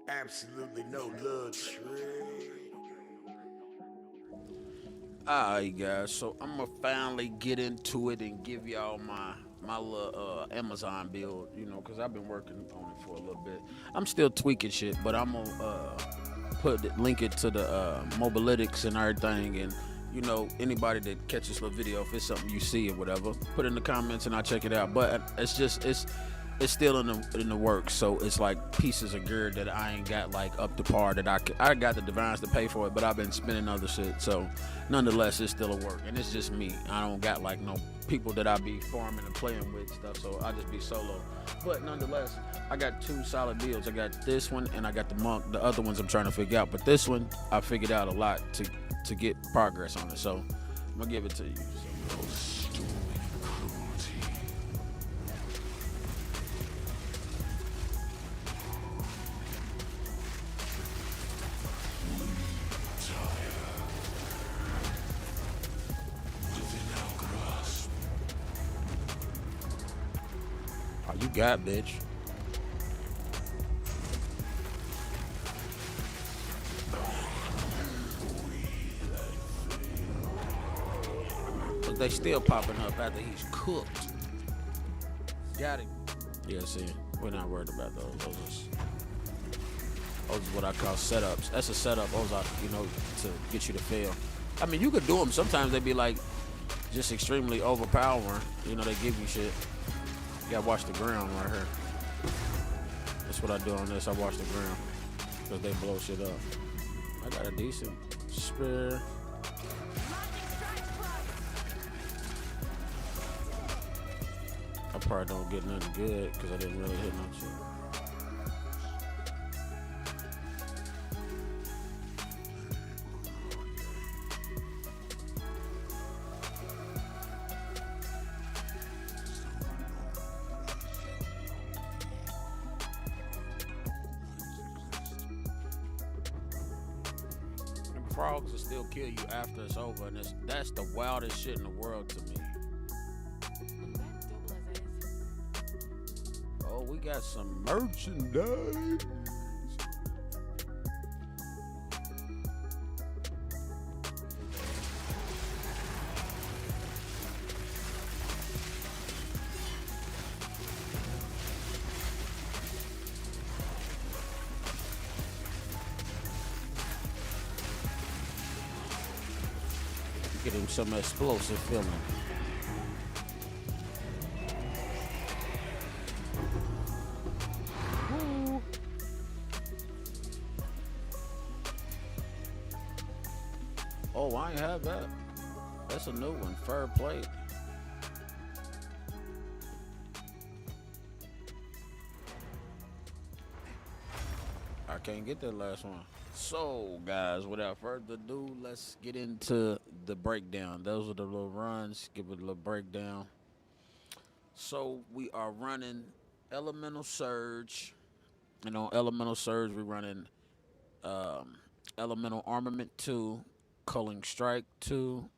Absolutely no luxury. Alright guys, so I'm gonna finally get into it and give y'all my little Amazon build, cause I've been working on it for a little bit. I'm still tweaking shit, but I'm gonna link it to the Mobalytics and everything, and anybody that catches the video, if it's something you see or whatever, put in the comments and I'll check it out. But it's still in the works, so it's like pieces of gear that I ain't got like up to par that I got the divines to pay for it, but I've been spending other shit. So nonetheless, it's still a work, and it's just me. I don't got like no people that I be farming and playing with stuff, so I just be solo. But nonetheless, I got two solid builds. I got this one and I got the monk. The other ones I'm trying to figure out, but this one I figured out a lot to get progress on it. So I'm gonna give it to you. So, oh, you got bitch. But they still popping up after he's cooked. Got him. Yeah, see, we're not worried about those. Those is what I call setups. That's a setup. Those are, to get you to fail. I mean, you could do them. Sometimes they be like just extremely overpowering. They give you shit. You gotta watch the ground right here. That's what I do on this. I watch the ground because they blow shit up. I got a decent spear. I probably don't get nothing good because I didn't really hit no shit. Frogs will still kill you after it's over, and that's the wildest shit in the world to me. Oh, we got some merchandise. Get him some explosive feeling. Woo. Oh, I ain't have that. That's a new one. Fur plate. I can't get that last one. So, guys, without further ado, let's get into the breakdown. Those are the little runs. Give it a little breakdown. So, we are running Elemental Surge. And on Elemental Surge, we're running um, Elemental Armament 2, Culling Strike 2,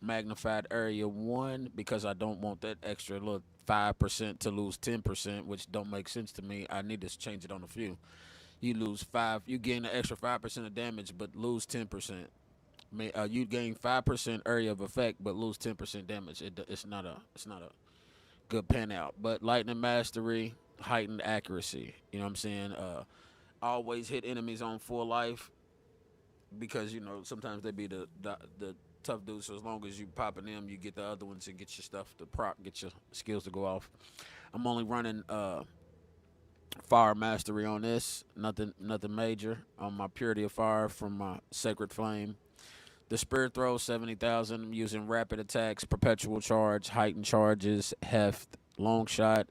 Magnified Area 1, because I don't want that extra little 5% to lose 10%, which don't make sense to me. I need to change it on a few. You lose 5, you gain an extra 5% of damage, but lose 10%. You gain 5% area of effect, but lose 10% damage. It's not a good pan out. But lightning mastery, heightened accuracy. You know what I'm saying? Always hit enemies on full life because sometimes they be the tough dudes. So as long as you popping them, you get the other ones and get your stuff to proc, get your skills to go off. I'm only running fire mastery on this. Nothing major on my purity of fire from my sacred flame. The spirit throw 70,000. I'm using rapid attacks, perpetual charge, heightened charges, heft, long shot,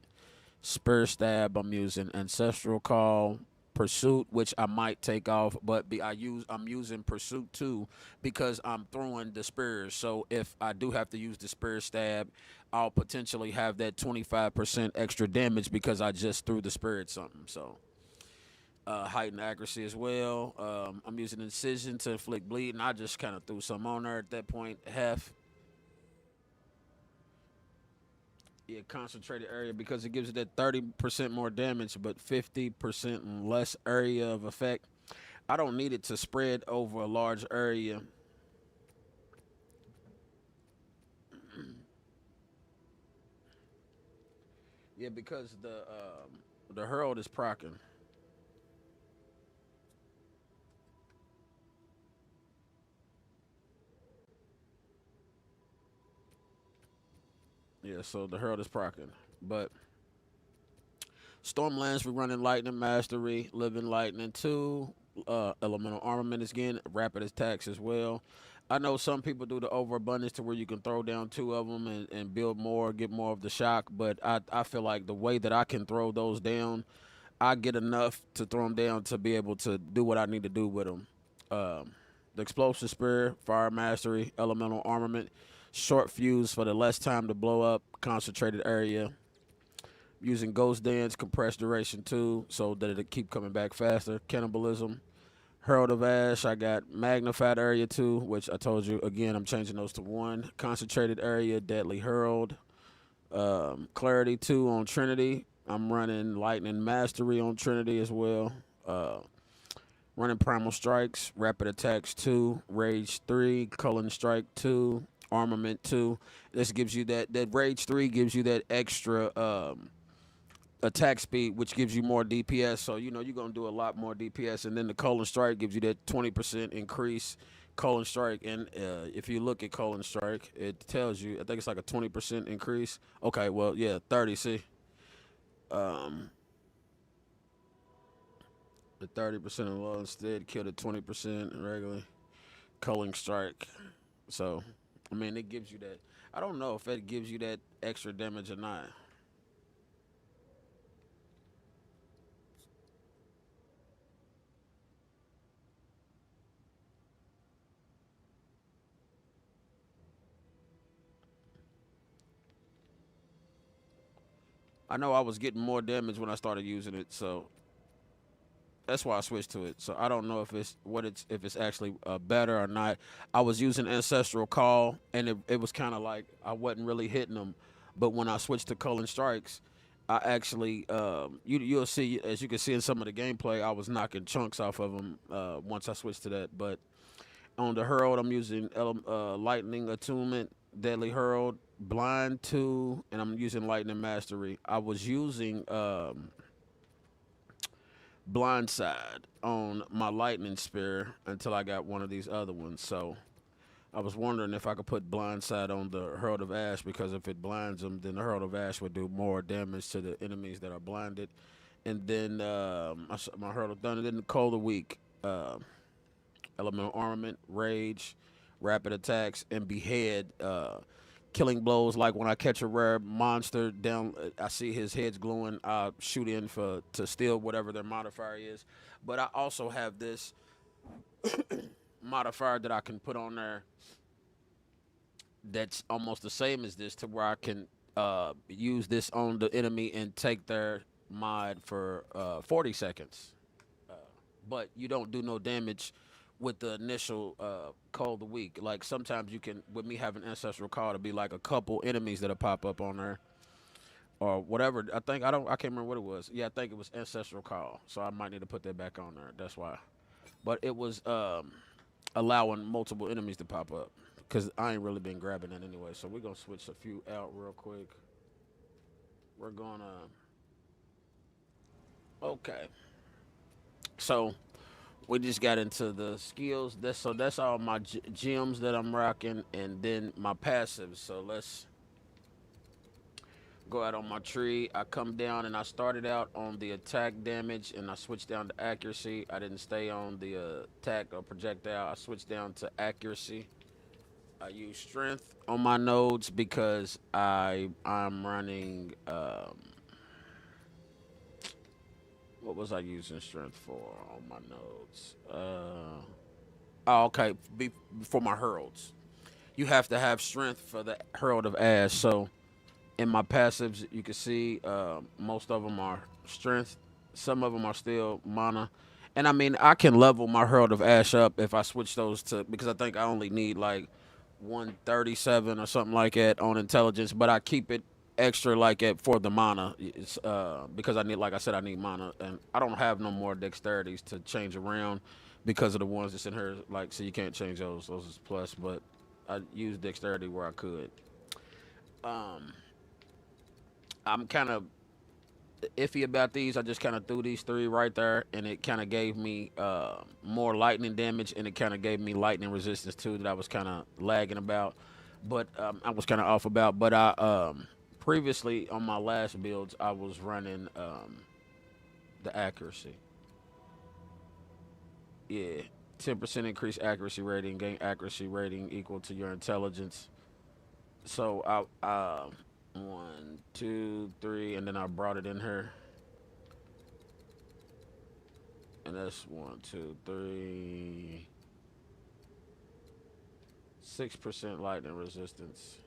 spur stab. I'm using ancestral call, pursuit, which I might take off, but I'm using pursuit too because I'm throwing the spears. So if I do have to use the spear stab, I'll potentially have that 25% extra damage because I just threw the spear at something. So heightened accuracy as well. I'm using incision to inflict bleed, and I just kind of threw some on there at that point. Hef, Yeah, concentrated area because it gives you that 30% more damage, but 50% less area of effect. I don't need it to spread over a large area. Yeah, because the herald is procking. Yeah, so the herald is procking. But Stormlands, we running Lightning Mastery, Living Lightning 2, Elemental Armament is again, Rapid Attacks as well. I know some people do the overabundance to where you can throw down two of them and build more, get more of the shock, but I feel like the way that I can throw those down, I get enough to throw them down to be able to do what I need to do with them. The Explosive Spear, Fire Mastery, Elemental Armament, Short Fuse for the less time to blow up, Concentrated Area, using Ghost Dance, compressed duration too, so that it'll keep coming back faster. Cannibalism, Herald of Ash. I got magnified area 2, which I told you again. I'm changing those to 1. Concentrated area, Deadly Herald. Clarity 2 on Trinity. I'm running Lightning Mastery on Trinity as well. Uh, Running Primal Strikes, Rapid Attacks 2, Rage 3, Cullen Strike 2, Armament 2. This gives you that Rage 3 gives you that extra attack speed, which gives you more DPS. So you know you're gonna do a lot more DPS, and then the Colon Strike gives you that 20% increase. Colon Strike, and if you look at Colon Strike, it tells you I think it's like a 20% increase. Okay, well yeah, 30. See, um, the 30% of low instead killed at 20% regularly. Colon Strike. So, I mean, it gives you that. I don't know if it gives you that extra damage or not. I know I was getting more damage when I started using it, so that's why I switched to it. So I don't know if it's what it's if it's actually better or not. I was using Ancestral Call, and it was kind of like I wasn't really hitting them, but when I switched to Cullen Strikes, I actually you'll see as you can see in some of the gameplay, I was knocking chunks off of them once I switched to that. But on the Herald, I'm using Lightning Attunement, Deadly Herald, Blind 2, and I'm using Lightning Mastery. I was using Blindside on my Lightning Spear until I got one of these other ones. So I was wondering if I could put Blindside on the Herald of Ash, because if it blinds them, then the Herald of Ash would do more damage to the enemies that are blinded. And then my Herald of Thunder, then the Cold of Week. Elemental Armament, Rage, Rapid Attacks, and Behead. Killing blows, like when I catch a rare monster down, I see his head's glowing. I shoot in for to steal whatever their modifier is. But I also have this modifier that I can put on there that's almost the same as this, to where I can use this on the enemy and take their mod for 40 seconds. But you don't do no damage with the initial call of the week. Like sometimes you can, with me having ancestral call, to be like a couple enemies that'll pop up on there or whatever. I can't remember what it was. Yeah, I think it was ancestral call. So I might need to put that back on there. That's why. But it was allowing multiple enemies to pop up, because I ain't really been grabbing that anyway. So we're gonna switch a few out real quick. We're gonna okay. So we just got into the skills. That's all my gems that I'm rocking, and then my passives. So let's go out on my tree. I come down and I started out on the attack damage, and I switched down to accuracy. I didn't stay on the attack or projectile. I switched down to accuracy. I use strength on my nodes because I'm running. What was I using strength for on my nodes? Oh, okay. For my heralds, you have to have strength for the herald of ash. So in my passives, you can see most of them are strength. Some of them are still mana. And I mean, I can level my herald of ash up if I switch those to, because I think I only need like 137 or something like that on intelligence. But I keep it extra like it for the mana. It's because I need, like I said, I need mana, and I don't have no more dexterities to change around because of the ones that's in her. Like, so you can't change those. Those is plus, but I use dexterity where I could. Um, I'm kind of iffy about these. I just kind of threw these three right there, and it kind of gave me more lightning damage, and it kind of gave me lightning resistance too that I was kind of lagging about, but I was kind of off about. But I previously on my last builds, I was running the accuracy. Yeah, 10% increase accuracy rating, gain accuracy rating equal to your intelligence. So I one, two, three, and then I brought it in here. And that's one, two, three, 6% lightning resistance.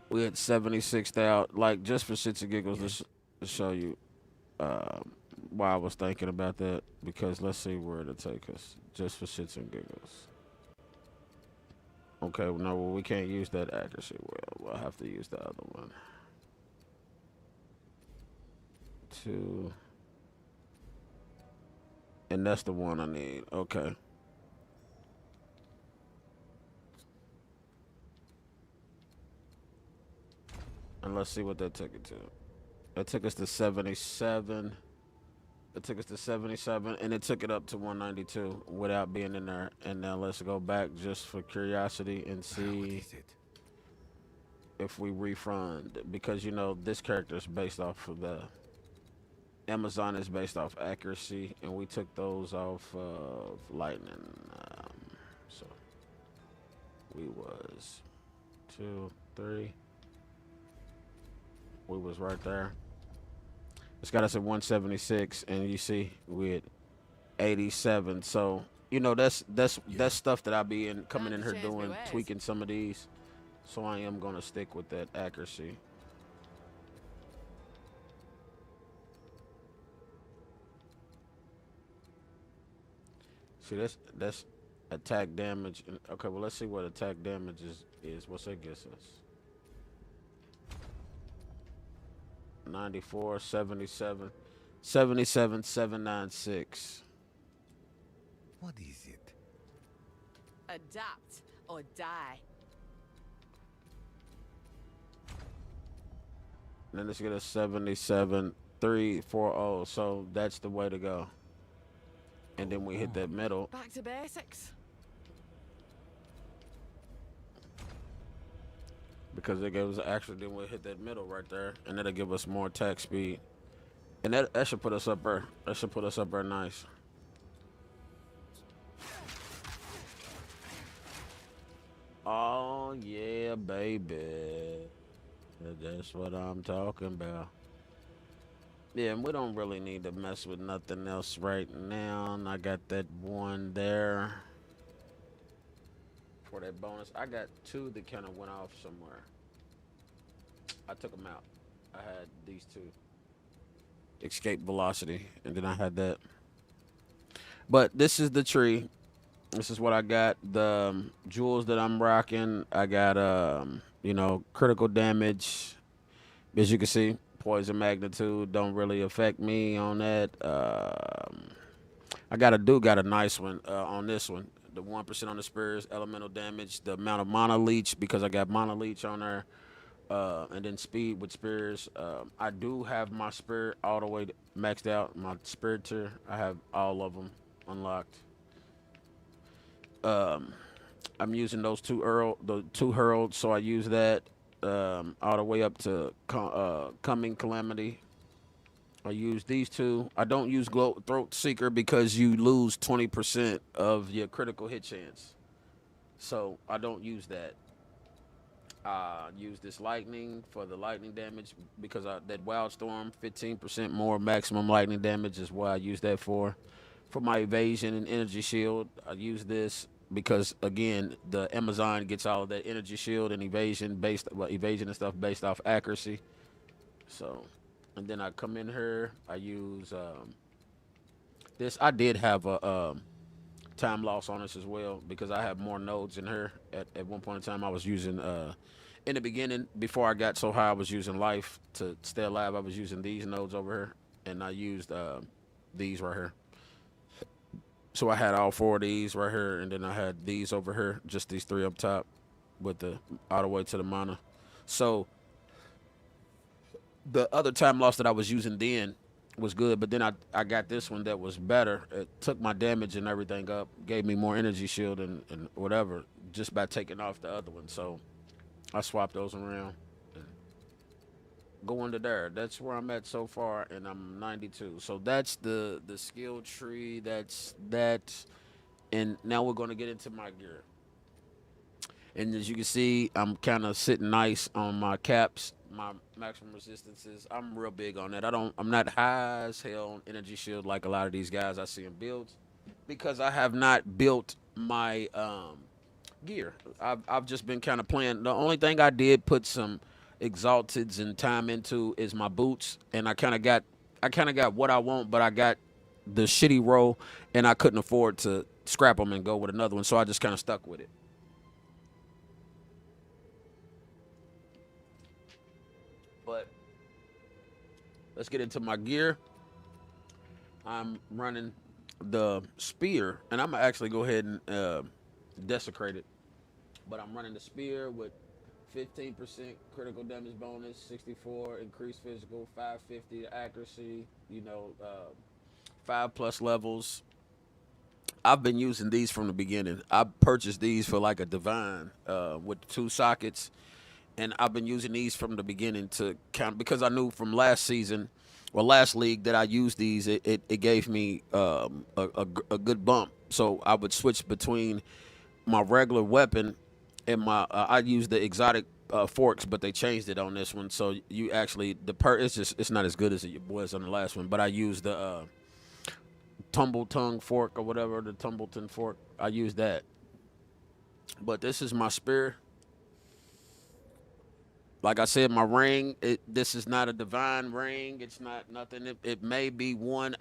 We had 76,000. Like, just for shits and giggles, to show you uh, why I was thinking about that. Because let's see where it'll take us. Just for shits and giggles. Okay, no, well, we can't use that accuracy. Well, we'll have to use the other one. Two. And that's the one I need. Okay. And let's see what that took it to. That took us to 77. It took us to 77, and it took it up to 192 without being in there. And now let's go back just for curiosity and see if we refund. Because, you know, this character is based off of the... Amazon is based off accuracy, and we took those off of lightning. So we was 2, 3. We was right there. It's got us at 176, and you see we at 87. So you know that's stuff that I be coming in here doing, tweaking some of these. So I am gonna stick with that accuracy. See, that's attack damage. Okay, well let's see what attack damage is. What's that gets us? 94, 77, 77, 796. What is it? Adapt or die. And then let's get a 77, 340. So that's the way to go. And then we hit that middle. Back to basics. Because it gives us actually, then we'll hit that middle right there. And that'll give us more attack speed. And that should put us up there. That should put us up there nice. Oh, yeah, baby. That's what I'm talking about. Yeah, and we don't really need to mess with nothing else right now. And I got that one there for that bonus. I got two that kind of went off somewhere. I took them out. I had these two. Escape velocity, and then I had that. But this is the tree. This is what I got. The jewels that I'm rocking. I got you know, critical damage. As you can see, poison magnitude don't really affect me on that. I got a nice one on this one. The 1% on the spears, elemental damage, the amount of mana leech because I got mana leech on there, and then speed with spears. I do have my spirit all the way maxed out. My spirit tier, I have all of them unlocked. I'm using those the two hurled, so I use that all the way up to coming calamity. I use these two. I don't use throat seeker because you lose 20% of your critical hit chance, so I don't use that. I use this lightning for the lightning damage because that wild storm 15% more maximum lightning damage is what I use that for. For my evasion and energy shield, I use this because again the Amazon gets all of that energy shield and evasion and stuff based off accuracy. So, and then I come in here. I use this. I did have time loss on us as well because I have more nodes in her. At one point in time, I was using in the beginning before I got so high, I was using life to stay alive. I was using these nodes over here, and I used these right here. So I had all four of these right here, and then I had these over here, just these three up top, with the all the way to the mana. So the other time loss that I was using then was good, but then I got this one that was better. It took my damage and everything up, gave me more energy shield and whatever just by taking off the other one. So I swapped those around. And going to there. That's where I'm at so far, and I'm 92. So that's the skill tree. That's that, and now we're gonna get into my gear. And as you can see, I'm kind of sitting nice on my caps, my maximum resistances. I'm real big on that. I'm not high as hell on energy shield like a lot of these guys I see in builds, because I have not built my gear. I've just been kind of playing. The only thing I did put some exalteds and time into is my boots, and I kind of got what I want, but I got the shitty roll, and I couldn't afford to scrap them and go with another one, so I just kind of stuck with it. But let's get into my gear. I'm running the spear, and I'm gonna actually go ahead and desecrate it. But I'm running the spear with 15% critical damage bonus, 64 increased physical, 550 accuracy. Five plus levels. I've been using these from the beginning. I purchased these for like a divine with two sockets, and I've been using these from the beginning to count because I knew from last season or last league that I used these. It gave me a good bump, so I would switch between my regular weapon and my I use the exotic forks, but they changed it on this one. So you actually it's not as good as it was on the last one. But I use the tumble tongue fork or whatever, the Tumbleton fork. I use that. But this is my spear. Like I said, my ring. This is not a divine ring. It's not nothing. It may be one.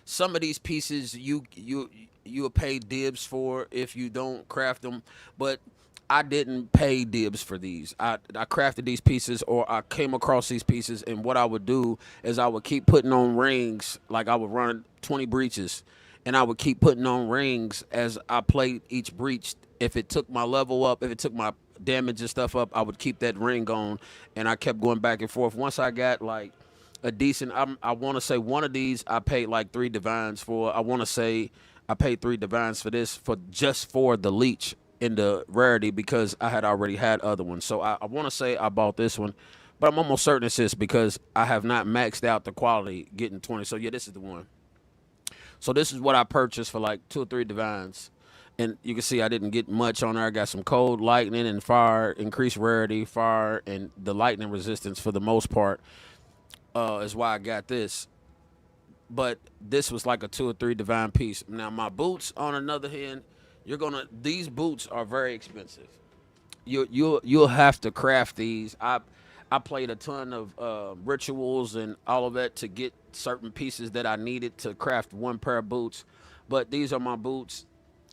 Some of these pieces you'll pay dibs for if you don't craft them, but I didn't pay dibs for these. I crafted these pieces, or I came across these pieces, and what I would do is I would keep putting on rings. Like I would run 20 breaches, and I would keep putting on rings as I played each breach. If it took my level up, if it took my damage and stuff up, I would keep that ring on, and I kept going back and forth. Once I got like a decent, I want to say one of these I paid like 3 divines for. I want to say I paid 3 divines for this for just for the leech in the rarity because I had already had other ones. So I want to say I bought this one, but I'm almost certain it's this because I have not maxed out the quality getting 20. So yeah, this is the one. So this is what I purchased for like 2 or 3 divines. And you can see I didn't get much on there. I got some cold, lightning, and fire, increased rarity, fire, and the lightning resistance for the most part is why I got this. But this was like a 2 or 3 divine piece. Now my boots, on another hand, these boots are very expensive. You'll have to craft these. I played a ton of rituals and all of that to get certain pieces that I needed to craft one pair of boots. But these are my boots.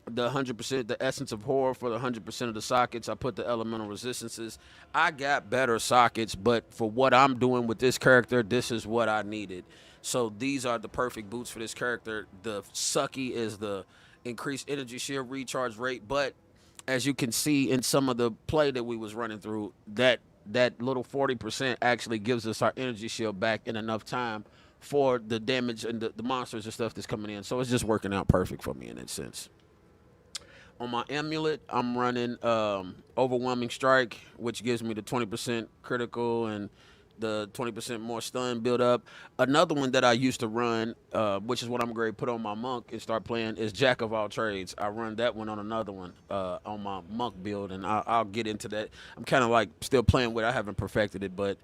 The 100%, the essence of horror for the 100% of the sockets. I put the elemental resistances. I got better sockets, but for what I'm doing with this character, this is what I needed. So these are the perfect boots for this character. The sucky is the increased energy shield recharge rate, but as you can see in some of the play that we was running through, that little 40% actually gives us our energy shield back in enough time for the damage and the monsters and stuff that's coming in. So it's just working out perfect for me in that sense. On my amulet, I'm running overwhelming strike, which gives me the 20% critical and the 20% more stun build up. Another one that I used to run, which is what I'm going to put on my monk and start playing, is Jack of all trades. I run that one on another one on my monk build, and I'll get into that. I'm kind of like still playing with it. I haven't perfected it, but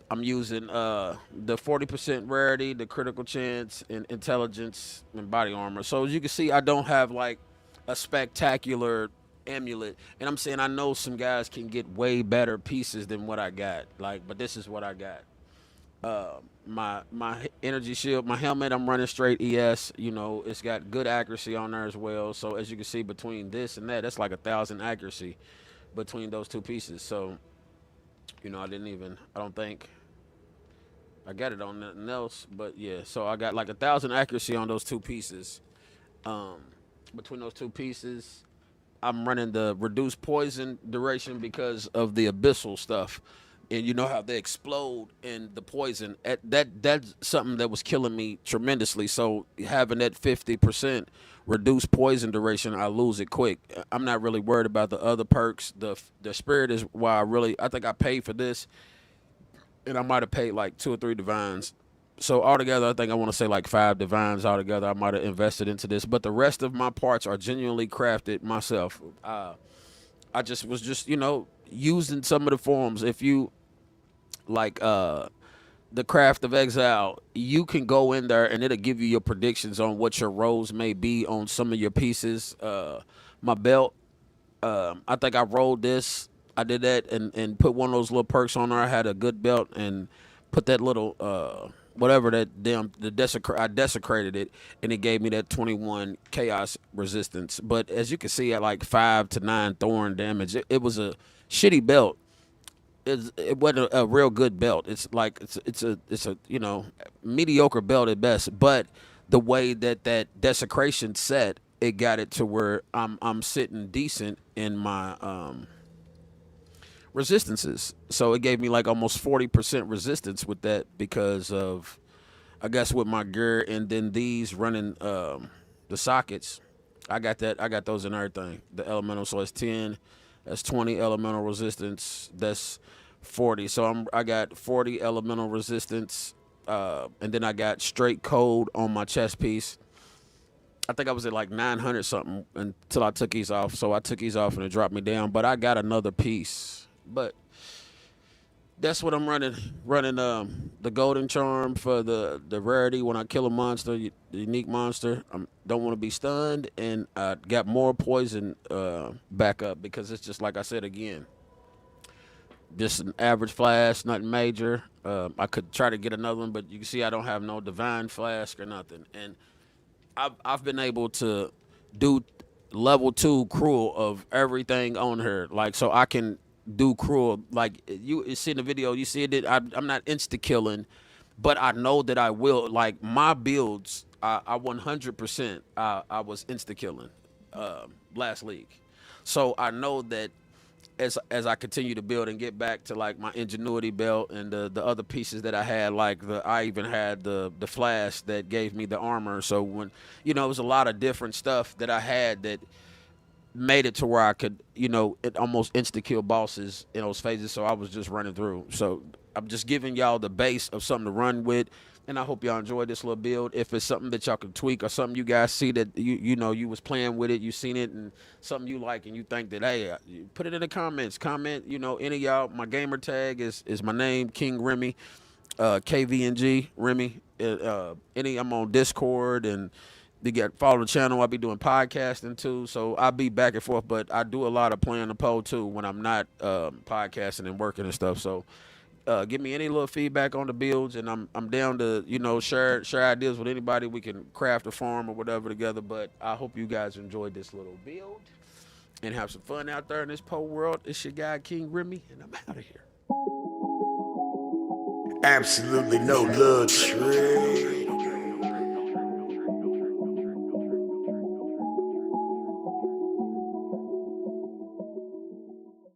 I'm using the 40% rarity, the critical chance, and intelligence, and body armor. So as you can see, I don't have like a spectacular amulet, and I'm saying I know some guys can get way better pieces than what I got, like, but this is what I got. My energy shield, my helmet, I'm running straight ES. You know, it's got good accuracy on there as well. So as you can see, between this and that, that's like 1,000 accuracy between those two pieces. So you know, I don't think I got it on nothing else, but yeah. So I got like 1,000 accuracy on those two pieces. Um, Between those two pieces, I'm running the reduced poison duration because of the abyssal stuff. And you know how they explode in the poison. That's something that was killing me tremendously. So having that 50% reduced poison duration, I lose it quick. I'm not really worried about the other perks. The spirit is why I think I paid for this, and I might have paid like 2 or 3 divines. So altogether, I think I want to say like 5 divines altogether. I might have invested into this, but the rest of my parts are genuinely crafted myself. I just was just using some of the forums. If you like the Craft of Exile, you can go in there and it'll give you your predictions on what your rolls may be on some of your pieces. My belt, I think I rolled this. I did that and put one of those little perks on there. I had a good belt and put that little whatever that damn I desecrated it, and it gave me that 21 chaos resistance. But as you can see, at like 5 to 9 thorn damage, it was a shitty belt. It wasn't a real good belt. It's like it's a mediocre belt at best. But the way that desecration set, it got it to where I'm sitting decent in my resistances. So it gave me like almost 40% resistance with that because of, I guess, with my gear, and then these running the sockets. I got those in everything. The elemental, so it's 10. That's 20 elemental resistance. That's 40. So I got 40 elemental resistance, and then I got straight code on my chest piece. I think I was at like 900 something until I took these off. So I took these off and it dropped me down. But I got another piece. But that's what I'm running. Running the golden charm for the rarity when I kill a monster, the unique monster. I don't want to be stunned, and I got more poison back up because it's just like I said again. Just an average flask, nothing major. I could try to get another one, but you can see I don't have no divine flask or nothing. And I've been able to do level 2 cruel of everything on her, like, so I can do cruel. Like you see in the video, you see it. I'm not insta killing, but I know that I will. Like my builds, I 100% I was insta killing last league, so I know that as I continue to build and get back to like my ingenuity belt and the other pieces that I had, like I even had the flask that gave me the armor. So when it was a lot of different stuff that I had that made it to where I could, it almost insta kill bosses in those phases. So I was just running through. So I'm just giving y'all the base of something to run with, and I hope y'all enjoy this little build. If it's something that y'all can tweak or something you guys see that you was playing with it, you seen it, and something you like and you think that, hey, put it in the comments. Comment, any of y'all. My gamer tag is my name, Kvngremy, KVNG Remy. I'm on Discord, and you follow the channel. I'll be doing podcasting too, so I'll be back and forth. But I do a lot of playing the pole too when I'm not podcasting and working and stuff. So give me any little feedback on the builds, and I'm down to share ideas with anybody. We can craft a farm or whatever together. But I hope you guys enjoyed this little build and have some fun out there in this pole world. It's your guy Kvngremy, and I'm out of here. Absolutely no luxury.